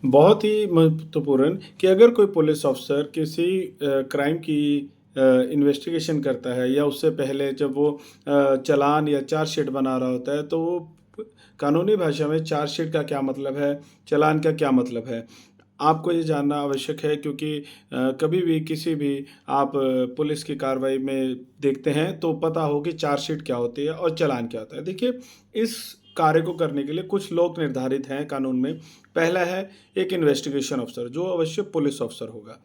बहुत ही महत्वपूर्ण कि अगर कोई पुलिस ऑफिसर किसी क्राइम की इन्वेस्टिगेशन करता है या उससे पहले जब वो चालान या चार्जशीट बना रहा होता है, तो वो कानूनी भाषा में चार्जशीट का क्या मतलब है, चालान का क्या मतलब है, आपको ये जानना आवश्यक है, क्योंकि कभी भी किसी भी आप पुलिस की कार्रवाई में देखते हैं तो पता हो कि चार्जशीट क्या होती है और चालान क्या होता है। देखिए, इस कार्य को करने के लिए कुछ लोग निर्धारित हैं कानून में। पहला है एक इन्वेस्टिगेशन अफ़सर, जो अवश्य पुलिस अफ़सर होगा।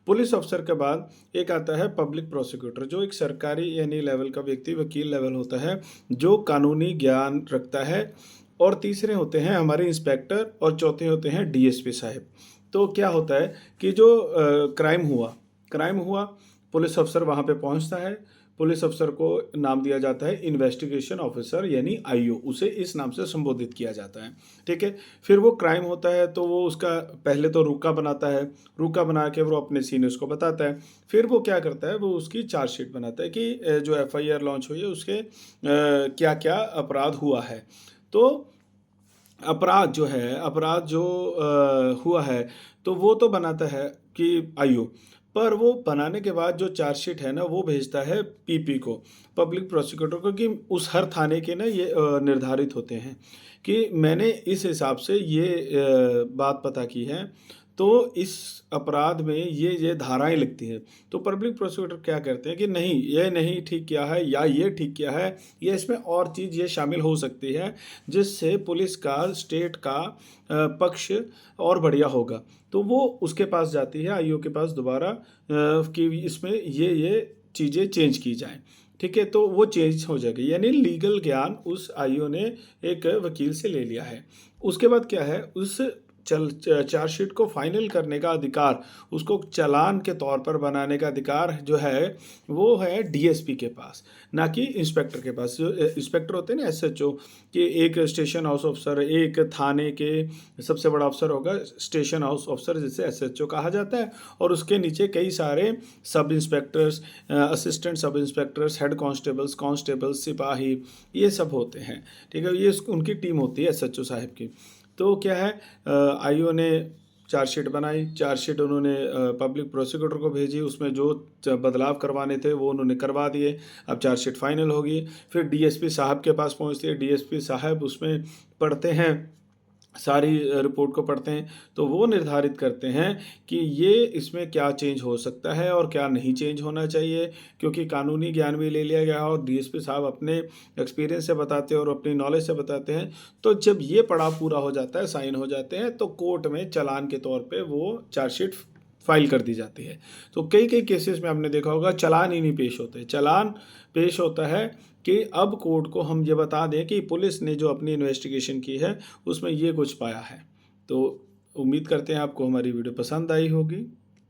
पुलिस अफ़सर के बाद एक आता है पब्लिक प्रोसिक्यूटर, जो एक सरकारी यानी लेवल का व्यक्ति, वकील लेवल होता है, जो कानूनी ज्ञान रखता है। और तीसरे होते हैं हमारे इंस्पेक्टर और चौथे होते हैं डीएसपी साहब। तो क्या होता है कि जो क्राइम हुआ, पुलिस अफ़सर वहाँ पे पहुँचता है। पुलिस अफ़सर को नाम दिया जाता है इन्वेस्टिगेशन ऑफ़िसर यानी आईओ, उसे इस नाम से संबोधित किया जाता है, ठीक है? फिर वो क्राइम होता है तो वो उसका पहले तो रुका बनाता है, रुका बना के वो अपने सीनियर्स को बताता है। फिर वो क्या करता है, वो उसकी चार्जशीट बनाता है कि जो एफआईआर लॉन्च हुई है उसके क्या-क्या अपराध हुआ है। तो अपराध जो हुआ है, तो वो तो बनाता है कि आईओ, पर वो बनाने के बाद जो चार्जशीट है ना, वो भेजता है पीपी को, पब्लिक प्रोसिक्यूटर को, कि उस हर थाने के ना ये निर्धारित होते हैं कि मैंने इस हिसाब से ये बात पता की है, तो इस अपराध में ये धाराएँ लगती हैं। तो पब्लिक प्रोसिक्यूटर क्या करते हैं कि नहीं, ये नहीं ठीक किया है या ये ठीक किया है, या इसमें और चीज़ ये शामिल हो सकती है, जिससे पुलिस का, स्टेट का पक्ष और बढ़िया होगा। तो वो उसके पास जाती है, आईओ के पास दोबारा, कि इसमें ये चीज़ें चेंज की जाएँ। ठीक है? तो वो चेंज हो जाएगी, यानी लीगल ज्ञान उस आईओ ने एक वकील से ले लिया है। उसके बाद क्या है, उस चार्जशीट को फाइनल करने का अधिकार, उसको चालान के तौर पर बनाने का अधिकार जो है, वो है डीएसपी के पास, ना कि इंस्पेक्टर के पास। जो इंस्पेक्टर होते हैं ना, एसएचओ, कि एक स्टेशन हाउस अफ़सर, एक थाने के सबसे बड़ा अफ़सर होगा स्टेशन हाउस अफ़सर, जिसे एसएचओ कहा जाता है, और उसके नीचे कई सारे सब inspectors, assistant sub inspectors, head constables, सिपाही, ये सब होते हैं। ठीक है? ये उनकी टीम होती है एसएचओ साहब की। तो क्या है, आईओ ने चार्जशीट बनाई, चार्जशीट उन्होंने पब्लिक प्रोसिक्यूटर को भेजी, उसमें जो बदलाव करवाने थे वो उन्होंने करवा दिए। अब चार्जशीट फाइनल होगी, फिर डीएसपी साहब के पास पहुंचती है, डीएसपी साहब उसमें पढ़ते हैं, सारी रिपोर्ट को पढ़ते हैं, तो वो निर्धारित करते हैं कि ये इसमें क्या चेंज हो सकता है और क्या नहीं चेंज होना चाहिए, क्योंकि कानूनी ज्ञान भी ले लिया गया है और डीएसपी साहब अपने एक्सपीरियंस से बताते हैं और अपनी नॉलेज से बताते हैं। तो जब ये पड़ाव पूरा हो जाता है, साइन हो जाते हैं, तो कोर्ट में चालान के तौर पे वो चार्जशीट फाइल कर दी जाती है। तो कई-कई केसेस में आपने देखा होगा चालान ही नहीं पेश होते। चालान पेश होता है कि अब कोर्ट को हम ये बता दें कि पुलिस ने जो अपनी इन्वेस्टिगेशन की है, उसमें ये कुछ पाया है। तो उम्मीद करते हैं आपको हमारी वीडियो पसंद आई होगी।